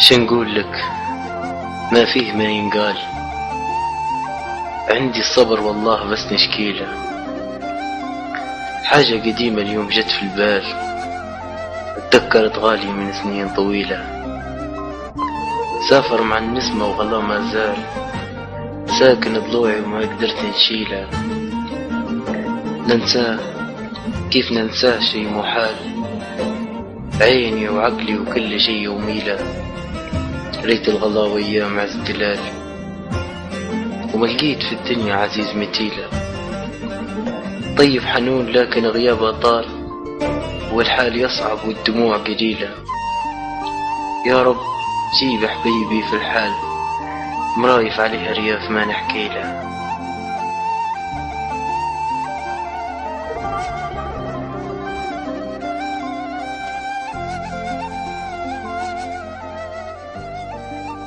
شنقول لك؟ ما فيه ما ينقال. عندي الصبر والله بس نشكيله. حاجة قديمة اليوم جت في البال، اتذكرت غالي من سنين طويلة. سافر مع النسمة وغلا ما زال ساكن ضلوعي وما قدرت نشيله. ننساه كيف ننساه شي محال، عيني وعقلي وكل شي يوميله. ريت الغلا وأيام عز دلال وما لقيت في الدنيا عزيز مثيله. طيب حنون لكن غيابه طال والحال يصعب والدموع قليلة. يا رب جيب حبيبي في الحال مرايف عليها رياف ما نحكيله.